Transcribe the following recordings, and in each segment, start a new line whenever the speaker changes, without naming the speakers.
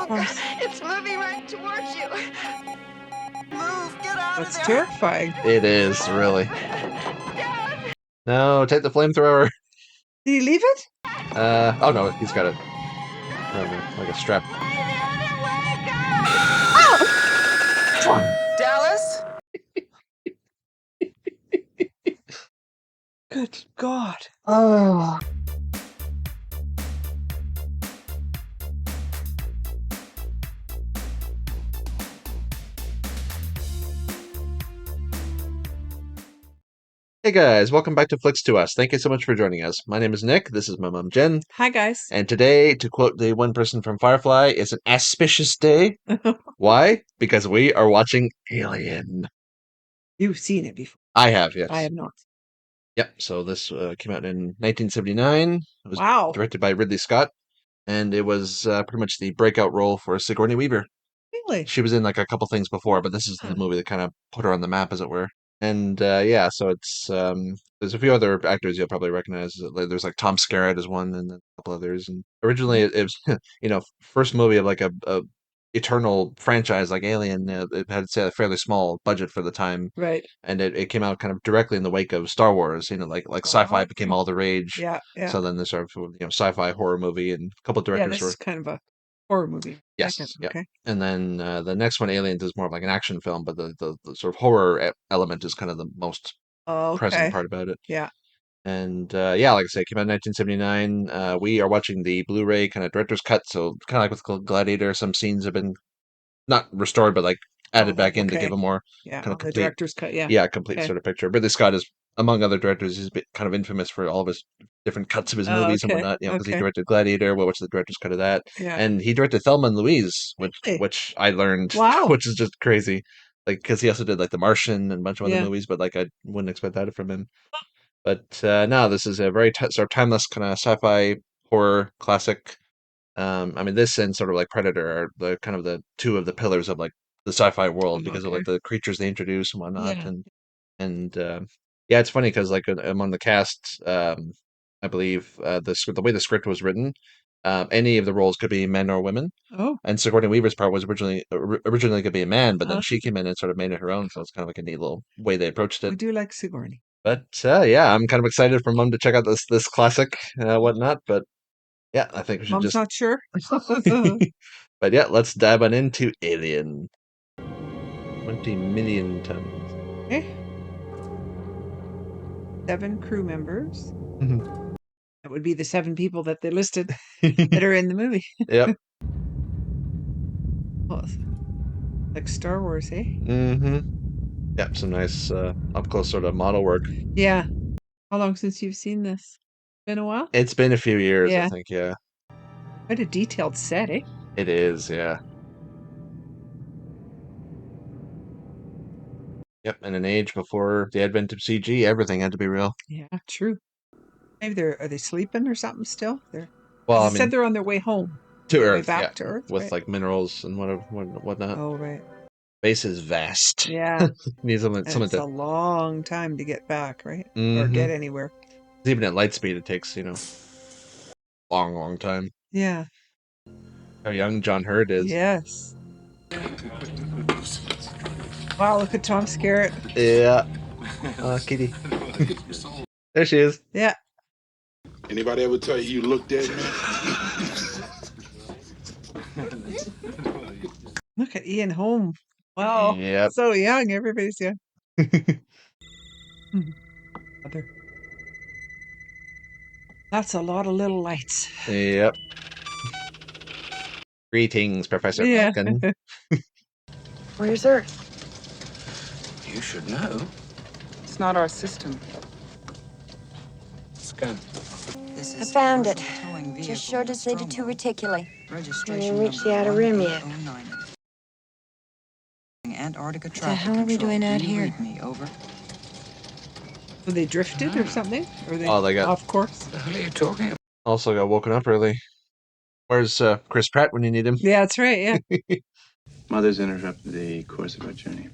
comes.
It's moving right towards you. Move, get out of
That's
there.
terrifying.
It is, really.
Dad!
No, take the flamethrower.
Did he leave it?
Oh no, he's got it around like a strap.
Dallas?
Good God.
Oh. Hey guys, welcome back to Flicks to Us. Thank you so much for joining us. My name is Nick, this is my mom Jen,
Hi, guys.
and today, to quote the one person from Firefly, is an auspicious day. Why? Because we are watching Alien.
You've seen it before.
I have, yes.
I have not.
Yep, so this came out in 1979. It was
Wow.
directed by Ridley Scott, and it was pretty much the breakout role for Sigourney Weaver.
Really?
She was in like a couple things before, but this is the movie that kind of put her on the map, as it were. And yeah, so it's there's a few other actors you'll probably recognize. There's like Tom Skerritt as one, and then a couple others. And originally, it was first movie of like a eternal franchise like Alien. It had say a fairly small budget for the time,
Right.
and it came out kind of directly in the wake of Star Wars. Like sci-fi became all the rage.
Yeah, yeah.
So then this sort of sci-fi horror movie, and a couple of
Yeah,
directors
this is kind of a horror movie.
yes, yeah.
Okay.
And then the next one, Aliens, is more of like an action film, but the sort of horror element is kind of the most
Oh,
present
okay.
part about it.
Yeah.
And yeah, like I say, it came out in 1979. We are watching the Blu-ray kind of director's cut, so kind of like with Gladiator, some scenes have been not restored, but like added back in to give
okay.
a more
Yeah,
kind of
the
complete,
director's cut. Yeah.
complete
Okay.
sort of picture. Ridley Scott is, among other directors, he's kind of infamous for all of his different cuts of his
Oh,
movies and
okay.
whatnot. Because he
Okay.
directed Gladiator, which is the director's cut of that,
Yeah.
and he directed Thelma and Louise,
Really?
which I learned,
Wow.
which is just crazy. Like, because he also did like The Martian and a bunch of other
Yeah.
movies, but like I wouldn't expect that from him. But no, this is a very sort of timeless kind of sci-fi horror classic. I mean, this and sort of like Predator are the kind of the two of the pillars of like the sci-fi world because of
Okay.
like the creatures they introduce and whatnot.
Yeah.
And yeah, it's funny because like among the cast, I believe the way the script was written, any of the roles could be men or women.
Oh.
And Sigourney Weaver's part was originally going to be a man, but then
Uh,
she came in and sort of made it her own. So it's kind of like a neat little way they approached
we
it.
do like Sigourney.
But yeah, I'm kind of excited for Mom to check out this classic, whatnot. But yeah, I think we should
Mom's
just.
not sure.
But yeah, let's dive on into Alien. 20 million tons.
Okay. 7 crew members. That would be the 7 people that they listed that are in the movie.
Yep.
Well, like Star Wars, eh?
Mm-hmm. Yep, some nice up close sort of model work.
Yeah. How long since you've seen this? Been a while?
It's been a few years, I
Yeah.
think, yeah.
Quite a detailed set, eh?
It is, yeah. Yep, in an age before the advent of CG, everything had to be real.
Yeah, true. Maybe are they sleeping or something still?
Well, I
They said
mean,
they're on their way home.
to
Way
Earth,
back
yeah,
to Earth,
with
right?
like minerals and whatnot.
Oh, right.
Space is vast.
Yeah.
Needs
And
someone
it's
to.
a long time to get back, right? Or
Mm-hmm.
get anywhere.
Even at light speed, it takes long time.
Yeah.
How young John Hurt is.
Yes. Wow, look at Tom Skerritt.
Yeah. Kitty. There she is.
Yeah.
Anybody ever tell you look dead, man?
Look at Ian Holm. Wow.
Yep.
So young. Everybody's young. Other. That's a lot of little lights.
Yep. Greetings, Professor
Yeah.
Falcon.
Where's Earth?
You should know.
It's not our system.
Scan.
I found it. Just short as 82 reticuli.
Haven't even reached the outer rim yet.
What the hell are we doing out here?
Were they drifted or something? Or they
Oh, they got-
off course?
What the hell are you talking about?
Also got woken up early. Where's Chris Pratt when you need him?
Yeah, that's right. Yeah.
Mother's interrupted the course of our journey.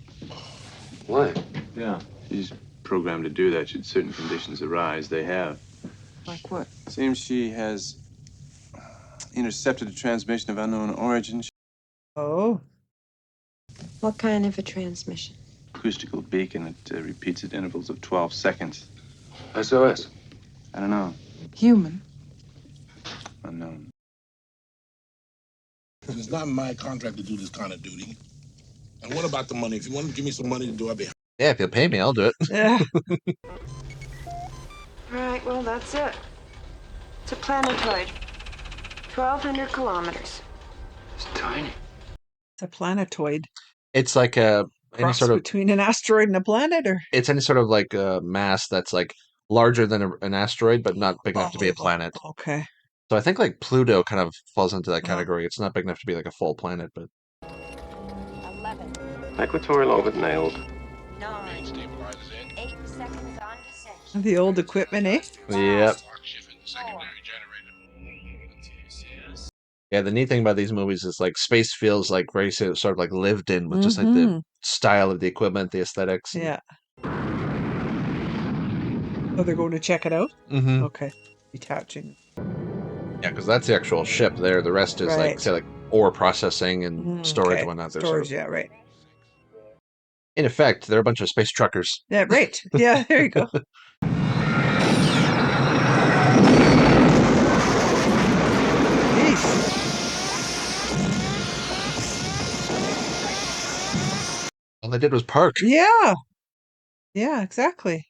Why?
Yeah. She's programmed to do that should certain conditions arise. They have.
Like what?
Seems she has intercepted a transmission of unknown origin.
Oh.
What kind of a transmission?
Acoustical beacon that repeats at intervals of 12 seconds.
SOS.
I don't know.
Human.
Unknown.
It's not my contract to do this kind of duty. And what about the money? If you want to give me some money to do, I'll be.
Yeah, if you'll pay me, I'll do it.
Yeah.
All right, well, that's it. It's a planetoid. 1,200 kilometers.
It's tiny.
It's a planetoid.
It's like any
Cross
sort of
between an asteroid and a planet, or?
it's any sort of like mass that's like larger than an asteroid, but not big enough to be a planet.
Okay.
So I think like Pluto kind of falls into that
Oh.
category. It's not big enough to be like a full planet, but
11,
Equatorial orbit nailed.
9,
Stabilizers in.
8 seconds on descent.
The old equipment, eh?
yep.
Start shifting the secondary generator.
Yeah, the neat thing about these movies is like space feels like very sort of like lived in with just like
Mhm.
the style of the equipment, the aesthetics.
Yeah. Oh, they're going to check it out?
Mm-hmm.
Okay. Detaching.
Yeah, because that's the actual ship there. The rest is like
Right.
say like ore processing and storage
Okay.
and whatnot. They're
Storage,
sort of,
yeah, right.
in effect, they're a bunch of space truckers.
Yeah, right. Yeah, there you go. Jeez.
All they did was park.
Yeah. Yeah, exactly.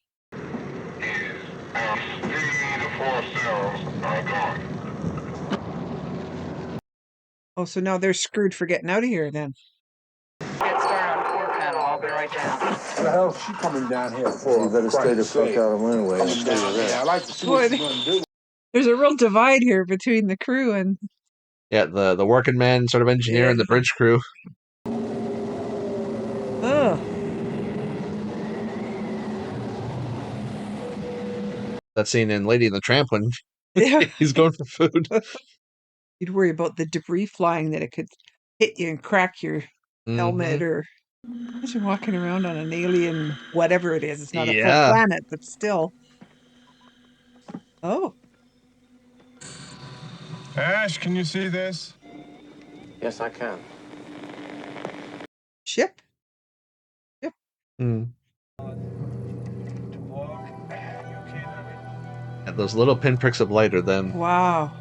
Oh, so now they're screwed for getting out of here then.
Get started on core panel. I'll be right down.
What the hell's she coming down here for?
You better stay the fuck out of my way.
Coming down here. I like to see
Boy,
what she's gonna do.
there's a real divide here between the crew and
Yeah, the working man sort of engineer and the bridge crew.
oh.
That scene in Lady and the Tramp when
Yeah.
he's going for food.
You'd worry about the debris flying that it could hit you and crack your helmet
Mhm.
or imagine walking around on an alien whatever it is. It's not a full
Yeah.
planet, but still. Oh.
Ash, can you see this?
Yes, I can.
Ship?
Mm. Yeah, those little pinpricks of light are them.
Wow.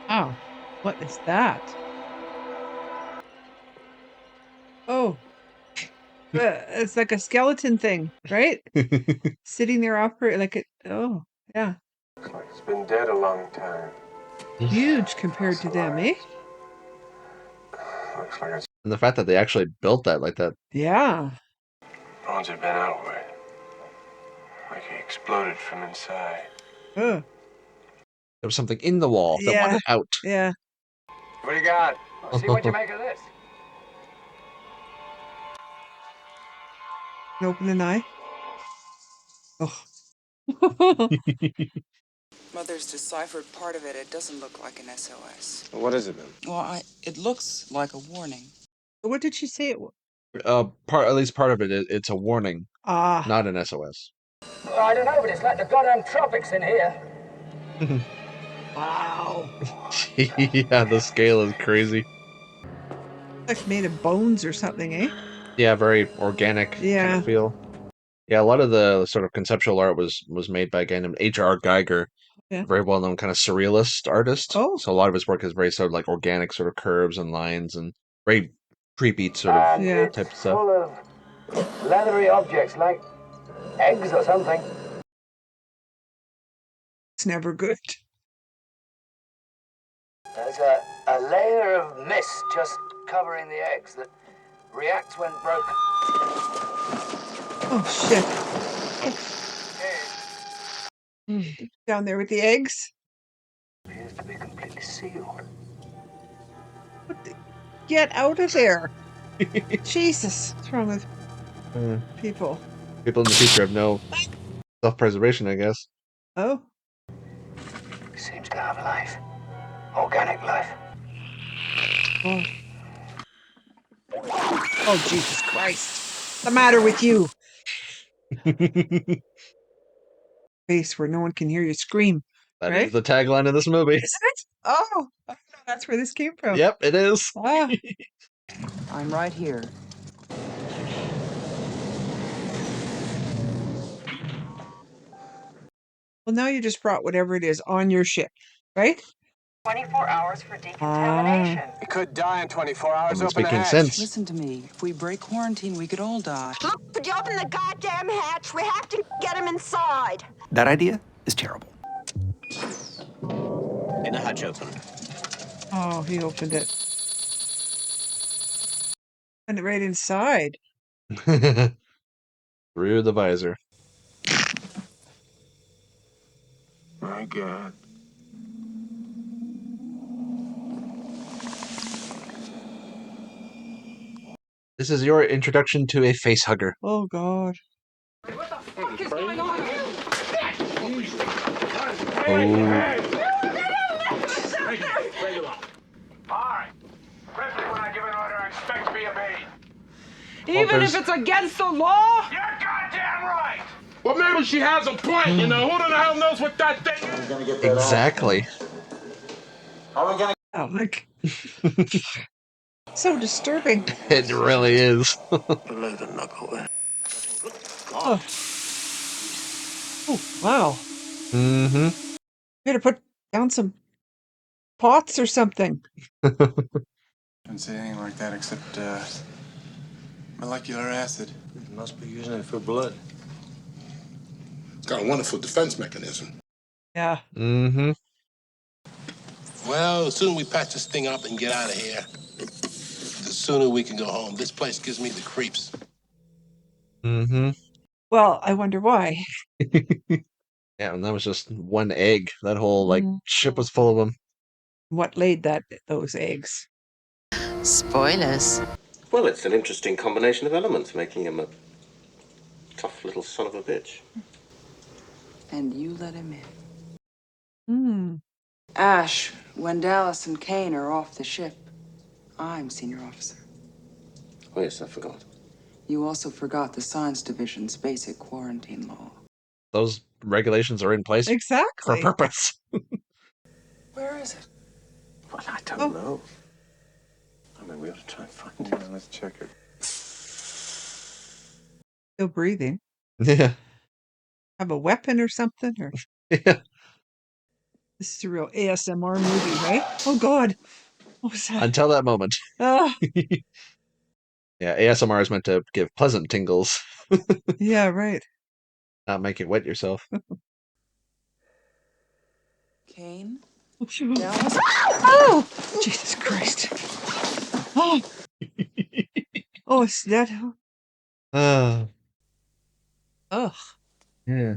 Wow. What is that? Oh. It's like a skeleton thing, right? Sitting there operating like it. Oh, yeah.
Looks like it's been dead a long time.
Huge compared to them, eh?
Looks like it's
And the fact that they actually built that like that.
Yeah.
bones had been outward. Like he exploded from inside.
Oh,
There was something in the wall that
Yeah.
wanted out.
yeah.
What do you got? See what you make of this.
And open an eye. Oh.
Mother's deciphered part of it. It doesn't look like an SOS.
What is it then?
Well, it looks like a warning.
What did she say it was?
At least part of it, it's a warning,
Ah.
not an SOS.
I don't know, but it's like the goddamn tropics in here.
Wow.
Yeah, the scale is crazy.
Like made of bones or something, eh?
Yeah, very organic kind
Yeah.
of feel. Yeah, a lot of the sort of conceptual art was made by a guy named H.R. Geiger,
Yeah.
a very well-known kind of surrealist artist.
Oh.
So a lot of his work is very sort of like organic sort of curves and lines and very creepy sort of
Yeah.
type stuff.
Full of leathery objects like eggs or something.
It's never good.
There's a layer of mist just covering the eggs that reacts when broken.
Oh, shit. Down there with the eggs.
Appears to be completely sealed.
Get out of there. Jesus. What's wrong with people?
People in the future have no self-preservation, I guess.
Oh.
Seems to have life. Organic life.
Oh. Oh, Jesus Christ. What's the matter with you? Space where no one can hear you scream.
That
right?
is the tagline of this movie.
Isn't it? Oh, that's where this came from.
Yep, it is.
Ah.
I'm right here.
Well, now you just brought whatever it is on your ship, right?
24 hours for decontamination.
He could die in 24 hours.
It's
Open the
making
hatch.
sense.
Listen to me. If we break quarantine, we could all die.
Look, would you open the goddamn hatch? We have to get him inside.
That idea is terrible.
In the hatch open.
Oh, he opened it. And right inside.
Through the visor.
My God.
This is your introduction to a face hugger.
Oh, God.
What the fuck is going on here?
Alright. Presley, when I give an order, I expect to be obeyed.
Even if it's against the law?
You're goddamn right! Well, maybe she has a point, you know? Who the hell knows what that thing is?
Exactly.
Oh, look. So disturbing.
It really is.
Below the knuckle there.
Oh. Oh, wow.
Mm-hmm.
You gotta put down some pots or something.
Don't say anything like that except molecular acid.
Must be using it for blood.
It's got a wonderful defense mechanism.
Yeah.
Mm-hmm.
Well, the sooner we patch this thing up and get out of here, the sooner we can go home. This place gives me the creeps.
Mm-hmm.
Well, I wonder why.
Yeah, and that was just one egg. That whole, like, ship was full of them.
What laid those eggs?
Spoilers.
Well, it's an interesting combination of elements, making him a tough little son of a bitch.
And you let him in.
Hmm.
Ash, when Dallas and Kane are off the ship, I'm senior officer.
Oh, yes, I forgot.
You also forgot the Science Division's basic quarantine law.
Those regulations are in place for
Exactly.
a purpose.
Where is it?
Well, I don't know. I mean, we ought to try and find it.
Yeah, let's check it.
Still breathing.
Yeah.
Have a weapon or something? Or
Yeah.
this is a real ASMR movie, right? Oh, God. What was that?
Until that moment.
Ah.
Yeah, ASMR is meant to give pleasant tingles.
Yeah, right.
Not make it wet yourself.
Kane?
Dallas? Oh! Jesus Christ. Oh! Oh, it's that.
Oh.
Ugh.
Yeah.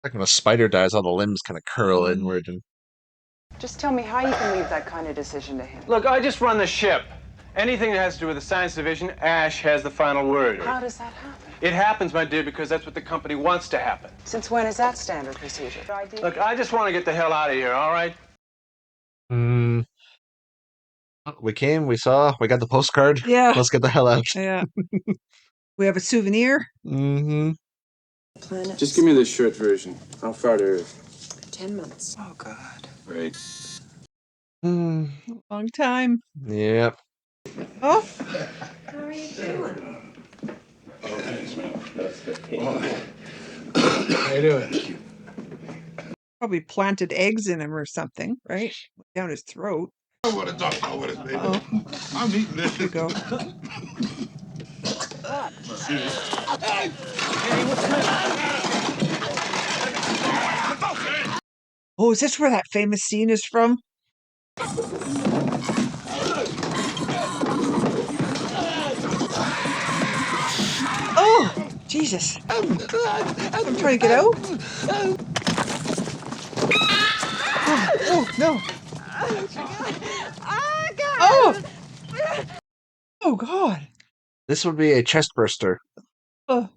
Like when a spider dies, all the limbs kind of curl inward. And
Just tell me how you can leave that kind of decision to him.
Look, I just run the ship. Anything that has to do with the science division, Ash has the final word.
How does that happen?
It happens, my dear, because that's what the company wants to happen.
Since when is that standard procedure?
Look, I just want to get the hell out of here, all right?
we came, we saw, we got the postcard.
Yeah.
Let's get the hell out.
Yeah. We have a souvenir.
Mm-hmm.
Planet.
Just give me the short version. How far to Earth?
10 months. Oh, God.
Right.
Long time.
Yep.
Oh.
How are you doing?
How you doing?
Probably planted eggs in him or something, right? Down his throat.
I would have done over this, baby.
Oh.
I'm eating this.
Here you go. Oh, is this where that famous scene is from? Oh, Jesus. I'm trying to get out. Oh, no. Oh! Oh, God.
This would be a chest burster.
Oh.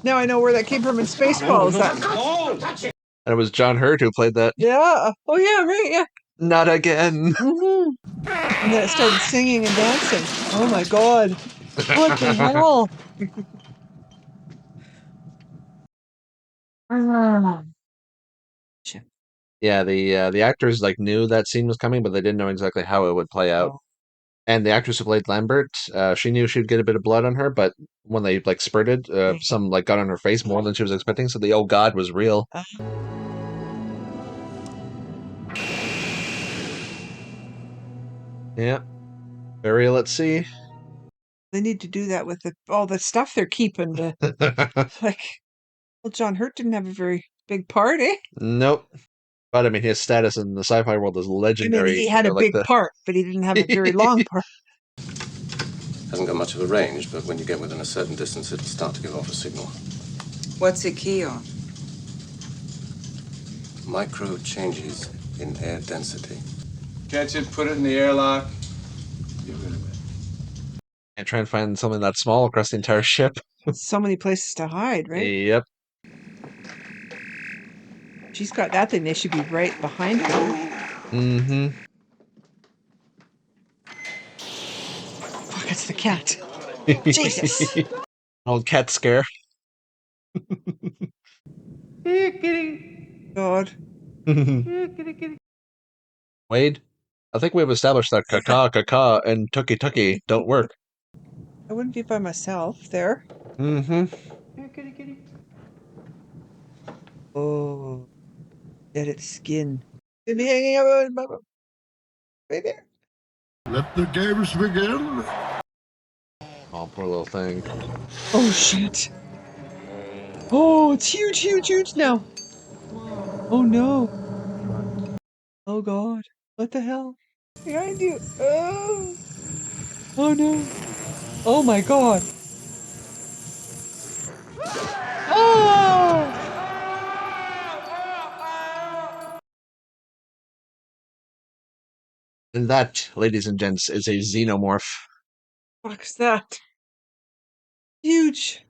Now I know where that came from in Spaceballs. That.
And it was John Hurt who played that.
Yeah. Oh, yeah, right, yeah.
Not again.
And then it started singing and dancing. Oh my god. What the hell?
Yeah, the actors like knew that scene was coming, but they didn't know exactly how it would play out.
Oh.
And the actress who played Lambert, she knew she'd get a bit of blood on her, but when they like spurted, some like got on her face more than she was expecting. So the oh god was real. Yeah, burial at sea.
They need to do that with all the stuff they're keeping. Like, well, John Hurt didn't have a very big part, eh?
Nope. But I mean, his status in the sci-fi world is
I mean,
legendary.
he had a
Like
big part, but he didn't have a very long part.
Hasn't got much of a range, but when you get within a certain distance, it'll start to give off a signal.
What's it key on?
Micro changes in air density.
Catch it, put it in the airlock, get rid of it.
and try and find something that small across the entire ship.
So many places to hide, right?
Yep.
She's got that thing. They should be right behind her.
Mm-hmm.
Fuck, it's the cat. Jesus.
Old cat scare.
God.
Wade, I think we've established that caca and tucky don't work.
I wouldn't be by myself there.
Mm-hmm.
Oh, at its skin. It'd be hanging out right there.
Let the games begin.
Oh, poor little thing.
Oh shit. Oh, it's huge, huge, huge now. Oh no. Oh god. What the hell? Behind you. Oh. Oh no. Oh my god. Oh!
And that, ladies and gents, is a xenomorph.
Fuck's that? Huge.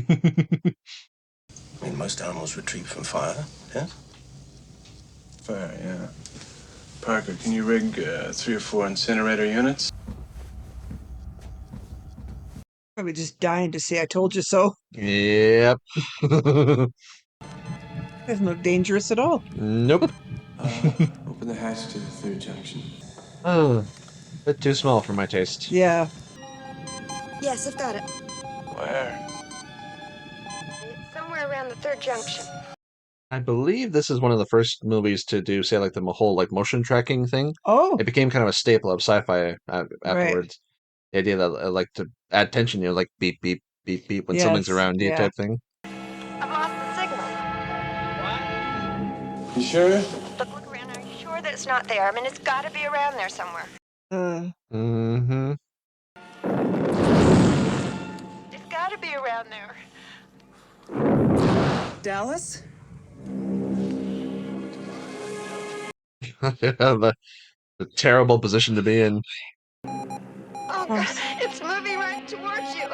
I mean, most animals retreat from fire, yes?
Fire, yeah. Parker, can you rig 3 or 4 incinerator units?
Probably just dying to say I told you so.
Yep.
That's not dangerous at all.
Nope.
Open the hatch to the 3rd junction.
Oh, bit too small for my taste.
Yeah.
Yes, I've got it.
Where?
It's somewhere around the 3rd junction.
I believe this is one of the first movies to do, say, like the whole like motion tracking thing.
Oh.
It became kind of a staple of sci-fi
Right.
afterwards. The idea that like to add tension, like beep beep beep beep when something's
Yes.
around you
Yeah.
type thing.
I've lost the signal.
You sure?
Look around. Are you sure that it's not there? I mean, it's got to be around there somewhere.
Mm-hmm.
It's got to be around there.
Dallas?
the terrible position to be in.
Oh, God. It's moving right towards you.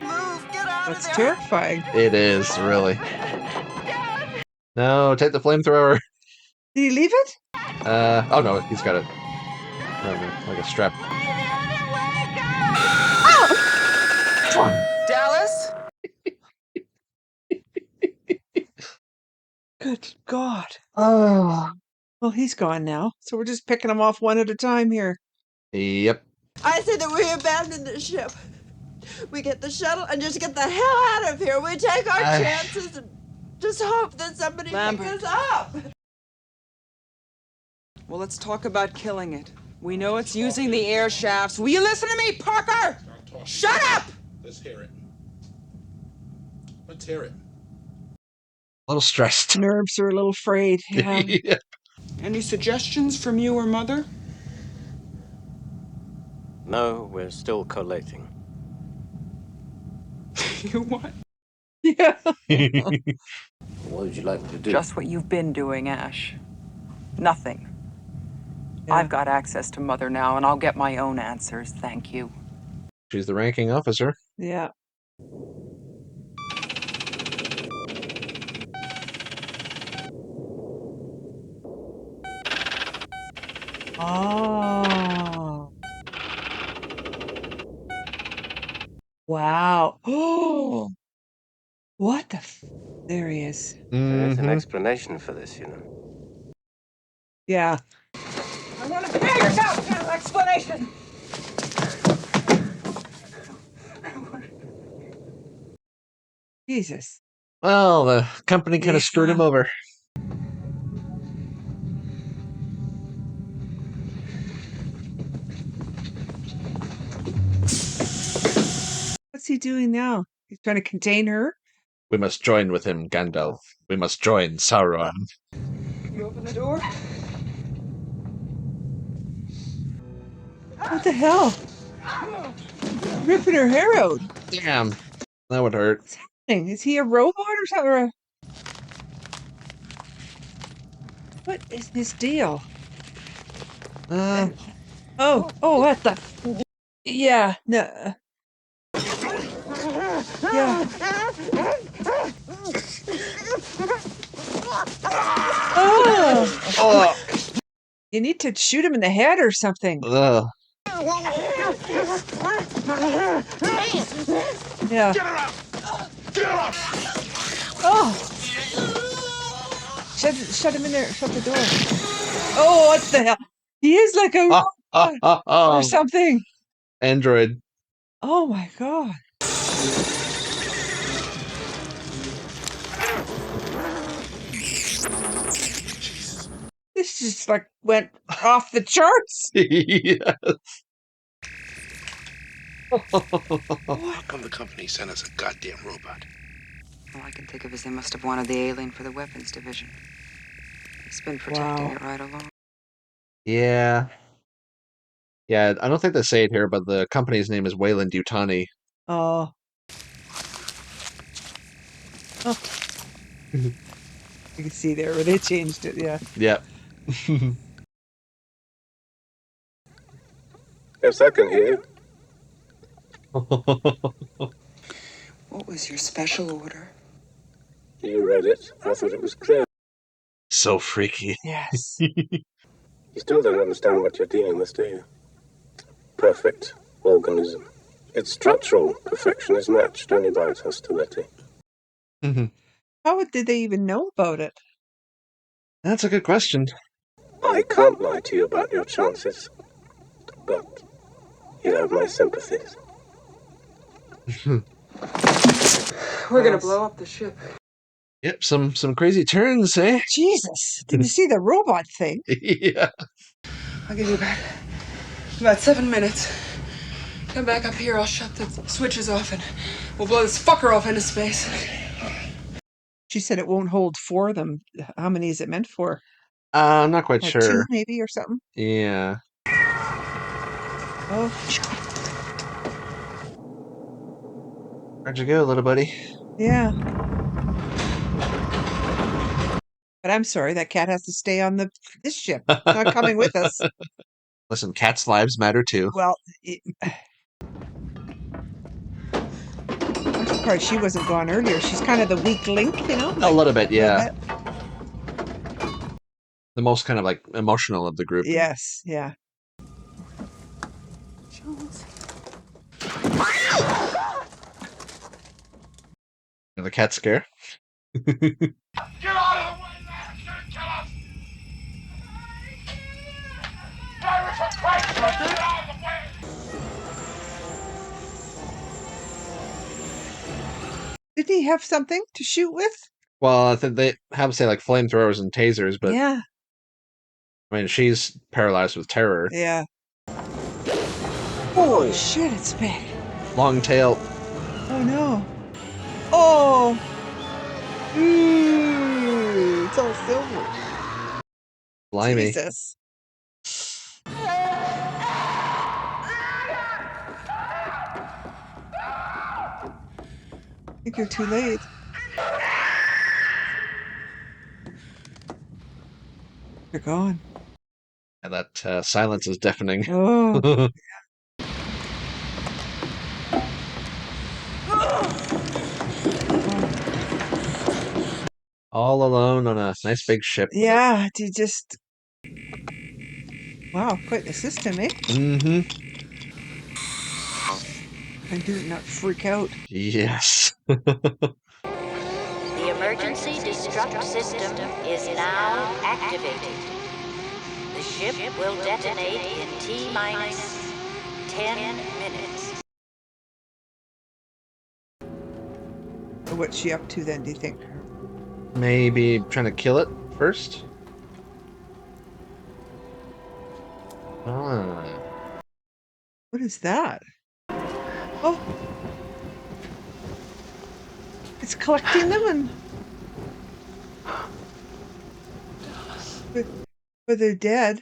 Move. Get out
That's
of there.
terrifying.
It is, really. No, take the flamethrower.
Did he leave it?
Oh no, he's got it. Like a strap.
Dallas?
Good God. Oh. Well, he's gone now. So we're just picking them off one at a time here.
Yep.
I say that we abandon the ship. We get the shuttle and just get the hell out of here. We take our chances and just hope that somebody
Lambert.
picks us up.
Well, let's talk about killing it. We know it's using the air shafts. Will you listen to me, Parker? Shut up!
Let's hear it. Let's hear it.
A little stressed.
Nerves are a little frayed. Yeah.
Yeah.
Any suggestions from you or Mother?
No, we're still collating.
You what?
Yeah.
What would you like me to do?
Just what you've been doing, Ash. Nothing.
Yeah.
I've got access to Mother now, and I'll get my own answers, thank you.
She's the ranking officer.
Yeah. Oh. Wow. Oh. What the there he is.
There is an
Mm-hmm.
explanation for this, you know.
Yeah.
I want to hear your goddamn explanation!
Jesus.
Well, the company kind
Yeah.
of screwed him over.
What's he doing now? He's trying to contain her?
We must join with him, Gandalf. We must join Sauron.
You open the door?
What the hell? Ripping her hair out.
Damn. That would hurt.
What's happening? Is he a robot or something? What is his deal? Oh, what the? Yeah, no. Yeah. Oh! You need to shoot him in the head or something.
Ugh.
Yeah.
Get her out! Get her out!
Oh! Shut him in there. Shut the door. Oh, what the hell? He is like a robot or something.
Android.
Oh my god. This just like went off the charts.
Yes.
How come the company sent us a goddamn robot?
All I can think of is they must have wanted the alien for the weapons division. He's been protecting it right along.
Yeah. Yeah, I don't think they say it here, but the company's name is Wayland Yutani.
Oh. Oh. You can see there where they changed it, yeah.
Yep.
Yes, I can hear you.
What was your special order?
You read it. I thought it was clear.
So freaky.
Yes.
You still don't understand what you're dealing with, do you? Perfect organism. Its structural perfection is matched only by its hostility.
How did they even know about it?
That's a good question.
I can't lie to you about your chances, but you have my sympathies.
We're gonna blow up the ship.
Yep, some crazy turns, eh?
Jesus. Did you see the robot thing?
Yeah.
I'll give you about 7 minutes. Come back up here, I'll shut the switches off and we'll blow this fucker off into space.
She said it won't hold 4 of them. How many is it meant for?
I'm not quite
Like
sure.
2 maybe or something?
Yeah.
Oh.
Where'd you go, little buddy?
Yeah. But I'm sorry, that cat has to stay on this ship. It's not coming with us.
Listen, cats' lives matter too.
Well, I'm surprised she wasn't gone earlier. She's kind of the weak link, you know?
A little bit, yeah.
bit.
The most kind of like emotional of the group.
Yes, yeah.
The cat scare.
Get out of the way, man! You're gonna kill us! Mary, for Christ's sake, get out of the way!
Did he have something to shoot with?
Well, I think they have say like flamethrowers and tasers, but
yeah.
I mean she's paralyzed with terror.
Yeah. Oh shit, it's big.
Long tail.
Oh no. Oh. Ooh, it's all silver.
Blimey.
Jesus. I think you're too late. You're gone.
And that silence is deafening.
Oh.
All alone on a nice big ship.
Yeah, do you just...
Wow, quite the system, eh?
Mm-hmm.
I do not freak out.
Yes.
The emergency destruct system is now activated. The ship will detonate in T-minus 10 minutes.
What's she up to then, do you think?
Maybe trying to kill it first? Ah.
What is that? Oh! It's collecting them and... But they're dead.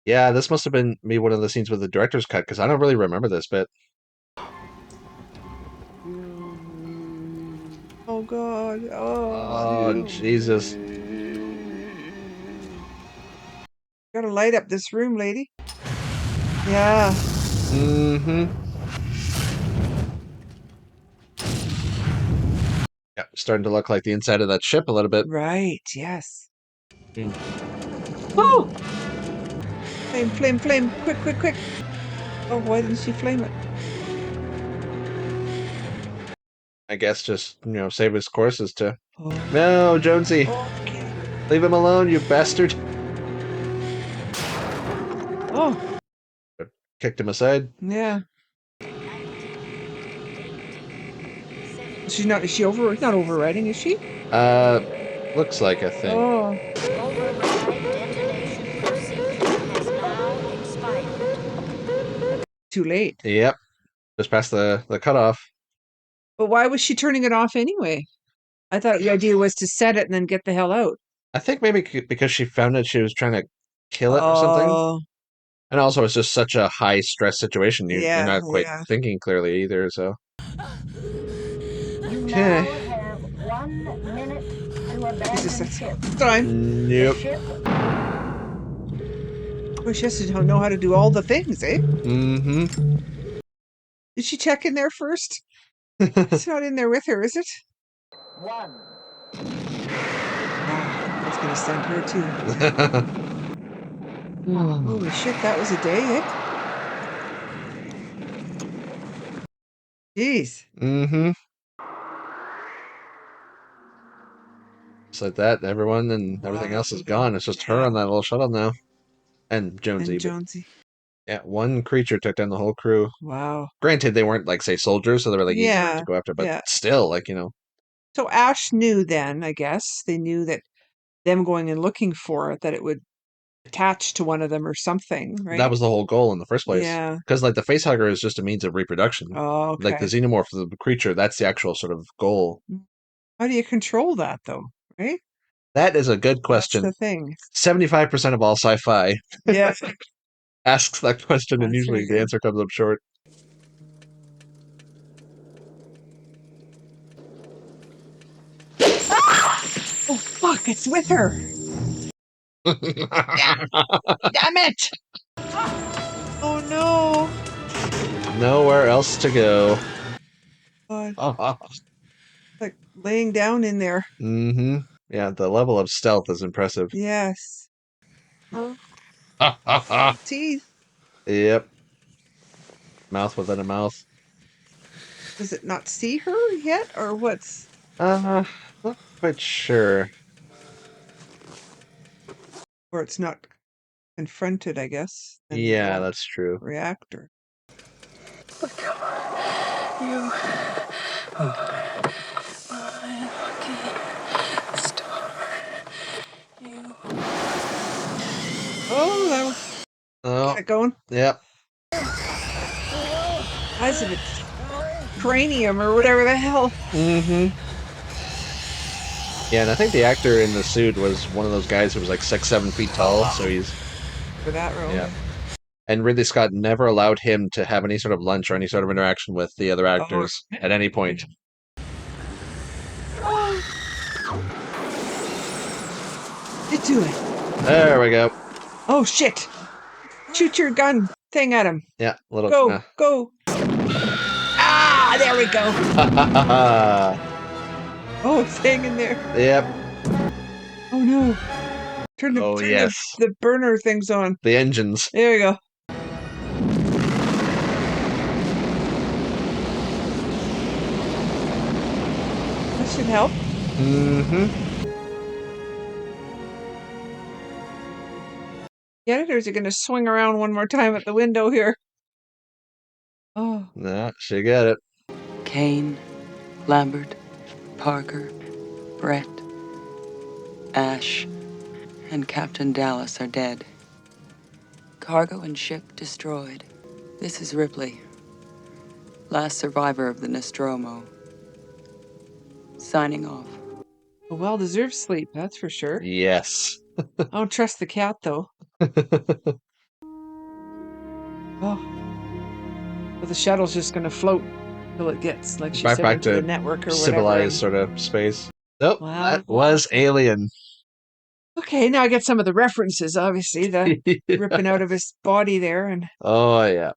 Yeah, this must have been maybe one of the scenes with the director's cut, because I don't really remember this bit.
Oh God!
Oh, Jesus.
Gotta light up this room, lady. Yeah.
Mm-hmm. Yeah, starting to look like the inside of that ship a little bit.
Right, yes.
Mm.
Oh! Flame, flame, flame! Quick, quick, quick! Oh, why didn't she flame it?
I guess just, save his courses to... Oh. No, Jonesy!
Okay.
Leave him alone, you bastard!
Oh!
Kicked him aside.
Yeah. She's not, is she not overriding, is she?
Looks like a thing.
Oh.
Override detonation procedure has now expired.
Too late.
Yep. Just past the cutoff.
But why was she turning it off anyway? I thought the idea was to set it and then get the hell out.
I think maybe because she found it, she was trying to kill it or something. And also, it's just such a high stress situation. You're not quite thinking clearly either. So. Okay.
Have 1 minute to abandon ship.
Time.
Yep.
Well, she has to know how to do all the things, eh?
Mm-hmm.
Did she check in there first? It's not in there with her, is it?
1.
That's gonna send her too. Holy shit, that was a day, eh? Jeez.
Mm-hmm. Just like that, everyone and everything else is gone. It's just her on that little shuttle now. And Jonesy.
And Jonesy.
Yeah, one creature took down the whole crew.
Wow.
Granted, they weren't, like, say, soldiers, so they were, like, easy to go after, but still, like,
So Ash knew then, I guess. They knew that them going and looking for it, that it would attach to one of them or something, right?
That was the whole goal in the first place.
Yeah.
Because, like, the facehugger is just a means of reproduction.
Oh, okay.
Like, the xenomorph, the creature, that's the actual sort of goal.
How do you control that, though, right?
That is a good question.
That's the thing.
75% of all sci-fi asks that question, and
That's
usually the answer comes up short.
Oh, fuck, it's with her. Damn it! Oh, no.
Nowhere else to go.
God. Like laying down in there.
Mm-hmm. Yeah, the level of stealth is impressive.
Yes. Teeth.
Yep. Mouth within a mouth.
Does it not see her yet, or what's...
Not quite sure.
Or it's not confronted, I guess.
Yeah, that's true.
Reactor.
Oh, come on. You are my lucky star. You.
Oh, that was... Get it going?
Yep.
Eyes of its cranium or whatever the hell.
Mm-hmm. Yeah, and I think the actor in the suit was one of those guys who was like 6'7" feet tall, so he's...
For that role.
Yeah. And Ridley Scott never allowed him to have any sort of lunch or any sort of interaction with the other actors at any point.
Get to it.
There we go.
Oh, shit. Shoot your gun thing at him.
Yeah, a little...
Go, go. Ah, there we go. Oh, it's hanging there.
Yep.
Oh, no.
Turn
Oh yes,
the burner things on.
the engines.
There you go. That should help.
Mm-hmm.
The editors are going to swing around one more time at the window here. Oh.
Yeah, she got it.
Kane, Lambert, Parker, Brett, Ash, and Captain Dallas are dead. Cargo and ship destroyed. This is Ripley, last survivor of the Nostromo. Signing off.
A well-deserved sleep, that's for sure.
Yes.
I don't trust the cat, though. Oh. But the shuttle's just going to float till it gets, like she said,
Back
into the
to
network or whatever.
civilized sort of space. Nope,
Wow.
that was Alien.
Okay, now I get some of the references, obviously. The ripping out of his body there. And
Oh yeah.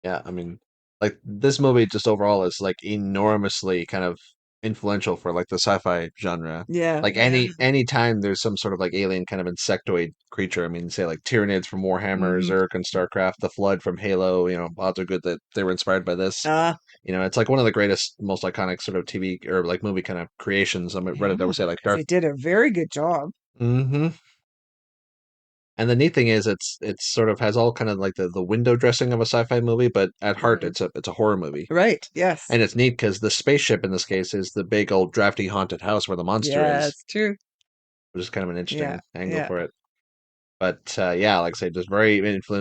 Yeah, I mean, like this movie just overall is like enormously kind of influential for like the sci-fi genre.
yeah.
Like any time there's some sort of like alien kind of insectoid creature. I mean, say like Tyranids from Warhammer,
Mhm.
Zerg and StarCraft, the Flood from Halo. You know, odds are good that they were inspired by this.
Ah,
You know, it's like one of the greatest, most iconic sort of TV or like movie kind of creations. I mean,
yeah.
Reddit, I would say like
They
Darth.
did a very good job.
Mm-hmm. And the neat thing is, it's sort of has all kind of like the window dressing of a sci-fi movie, but at heart,
Mhm.
it's a horror movie.
Right, yes.
And it's neat because the spaceship in this case is the big old drafty haunted house where the monster
Yeah,
is,
it's true.
which is kind of an
Yeah,
interesting angle
yeah.
for it. But yeah, like I say, just very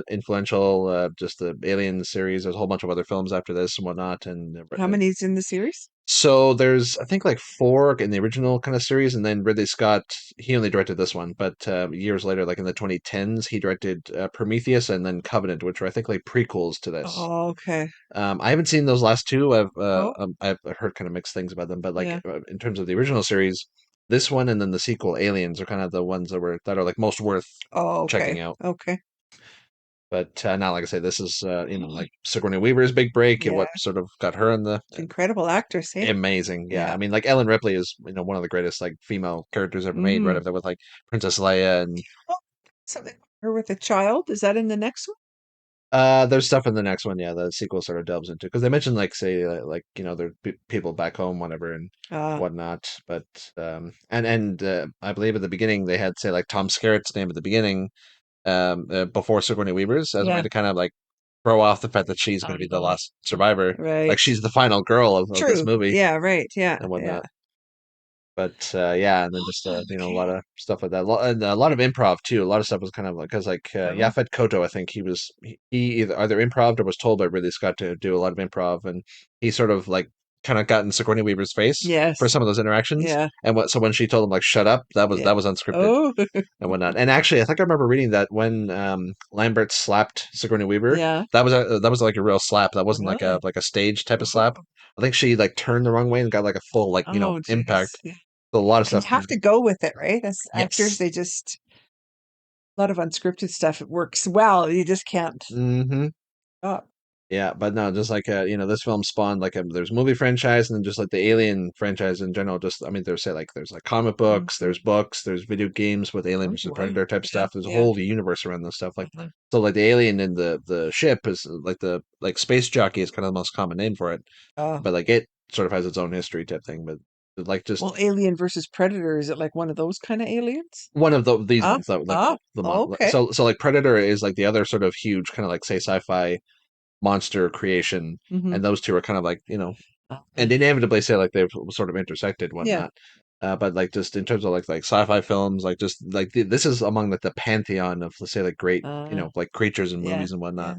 influential. Just the Alien series. There's a whole bunch of other films after this and whatnot. And
How many's in the series?
so there's I think like four in the original kind of series, and then Ridley Scott he only directed this one, but years later, like in the 2010s, he directed Prometheus and then Covenant, which are I think like prequels to this.
Oh, okay.
I haven't seen those last two.
Oh,
I've heard kind of mixed things about them, but like
yeah.
in terms of the original series, this one and then the sequel, Aliens, are kind of the ones that are like most worth
Oh, okay.
checking out.
Okay.
But now, like I say, this is you know like Sigourney Weaver's big break.
Yeah.
What sort of got her in the
Incredible actress, hey?
amazing? Yeah, I
Yeah.
mean like Ellen Ripley is you know one of the greatest like female characters ever made, right
Mhm.
up there with like Princess Leia and
Oh, something her with a child. Is that in the next one?
there's stuff in the next one, yeah, the sequel sort of delves into because they mentioned like say like you know there people back home, whatever, and
Ah,
whatnot. But and I believe at the beginning they had say like Tom Skerritt's name at the beginning, before Sigourney Weaver's as a way
yeah.
to kind of like throw off the fact that she's going to be the
Oh,
last survivor, like
right.
she's the final girl of this
True.
movie
Yeah, right. Yeah,
and
yeah.
whatnot. But yeah, and then just you know a lot
Okay.
of stuff like that, and a lot of improv too. A lot of stuff was kind of like because like
Oh,
Yaphet Kotto, I think he either improv or was told by Ridley Scott to do a lot of improv, and he sort of like kind of got in Sigourney Weaver's face for
yes.
some of those interactions.
Yeah,
And what so when she told him like shut up,
yeah.
that was unscripted
Oh,
and whatnot. And actually, I think I remember reading that when Lambert slapped Sigourney Weaver,
yeah.
that was like a real slap. That wasn't
Really?
like a stage type of slap.
Oh,
I think she like turned the wrong way and got like a full like you know
oh,
impact.
geez. Yeah.
So a lot of
You
stuff.
have to go with it, right? As actors,
Yes.
they just a lot of unscripted stuff. It works well. You just can't
Hmm.
stop.
Yeah, but no, just like you know, this film spawned like there's a movie franchise and then just like the Alien franchise in general. Just I mean, there's like comic
Mhm.
books, there's video games with Alien
Oh,
versus
wow.
Predator type
Yeah,
stuff. There's a
yeah.
whole universe around this stuff. Like
Mhm.
so, like the alien in the ship is like the like space jockey is kind of the most common name for it,
Oh,
but like it sort of has its own history type thing. But like just
well, Alien versus Predator, is it like one of those kind of aliens?
one of these
Ah,
ones that like
ah,
the
okay.
so like Predator is like the other sort of huge kind of like say sci-fi monster creation,
Mm-hmm.
and those two are kind of like you know, and
Okay.
inevitably say like they've sort of intersected
Yeah.
whatnot. But like just in terms of like sci-fi films, like just like this is among like the pantheon of let's say like great you know like creatures and
Yeah.
movies and
Yeah.
whatnot.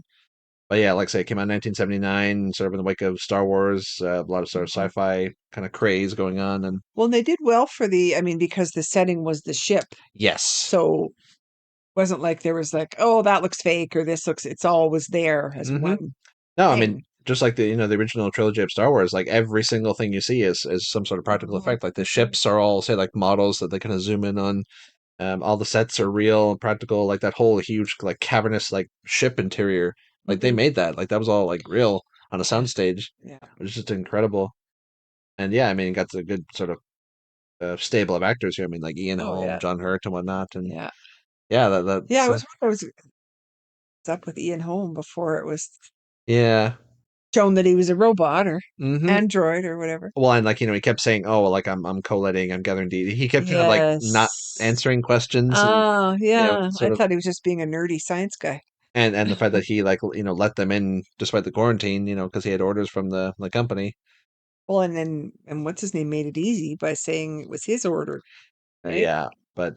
But yeah, like I say, it came out in 1979, sort of in the wake of Star Wars, a lot of sort of
Mhm.
sci-fi kind of craze going on, and
Well, they did well for I mean, because the setting was the ship.
yes,
So wasn't like there was like, oh, that looks fake or this looks, it's always there as
hmm
one
no, I mean
thing.
just like the you know the original trilogy of Star Wars, like every single thing you see is some sort of practical
Mhm.
effect. Like the ships are all say like models that they kind of zoom in on. All the sets are real and practical. Like that whole huge like cavernous like ship interior, like they
Mhm.
made that. Like that was all like real on a
Yeah.
soundstage.
Yeah.
It was just incredible. And yeah, I mean, it got a good sort of stable of actors here. I mean, like Ian
Oh,
Holm,
yeah.
John Hurt, and whatnot, and
Yeah.
yeah, that's
Yeah, I was up with Ian Holm before it was
yeah.
shown that he was a robot or
Mm-hmm.
android or whatever.
Well, and like he kept saying, "Oh, well, like I'm collating, I'm gathering data." He kept kind of like not
Yes.
answering questions, and
Oh, yeah. I
sort of,
thought he was just being a nerdy science guy.
and the fact that he like let them in despite the quarantine, because he had orders from the company.
Well, and what's his name made it easy by saying it was his order, right?
Yeah, but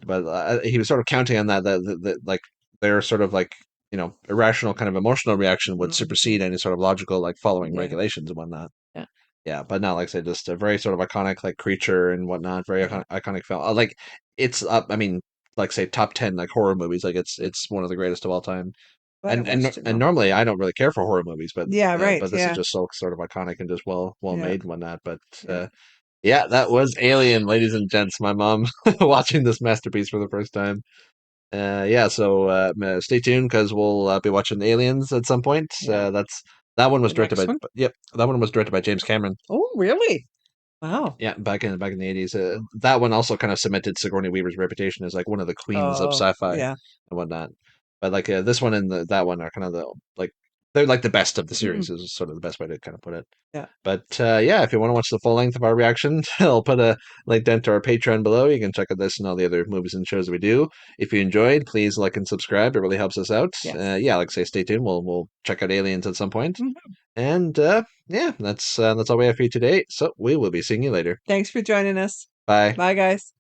he was sort of counting on that like their sort of like irrational kind of emotional reaction would
Mhm.
supersede any sort of logical like following
Yeah.
regulations and whatnot.
Yeah.
Yeah, but not like I said, just a very sort of iconic like creature and whatnot. Very
Yeah.
iconic film. Like it's up. I mean, like say top 10 like horror movies. Like it's one of the greatest of all time.
Glad I
And
watched it
and
now.
normally I don't really care for horror movies, but
Yeah, right.
but this is
Yeah.
just so sort of iconic and just well
Yeah.
made and whatnot. But
Yeah.
yeah, that was Alien, ladies and gents. My mom watching this masterpiece for the first time. Yeah, so stay tuned because we'll be watching Aliens at some point.
Yeah.
That one was
The
directed
next
by
one?
yep, that one was directed by James Cameron.
Oh, really? Wow.
Yeah, back in the 80s. That one also kind of cemented Sigourney Weaver's reputation as like one of the queens of
Oh,
sci-fi and
yeah.
whatnot. But like this one and that one are kind of the like they're like the best of the
Mm.
series is sort of the best way to kind of put it.
Yeah.
But yeah, if you want to watch the full length of our reaction, I'll put a link down to our Patreon below. You can check out this and all the other movies and shows that we do. If you enjoyed, please like and subscribe. It really helps us out.
Yes.
Yeah, like I say, stay tuned. We'll check out Aliens at some point.
Mhm.
And yeah, that's all we have for you today. So we will be seeing you later.
Thanks for joining us.
Bye.
Bye, guys.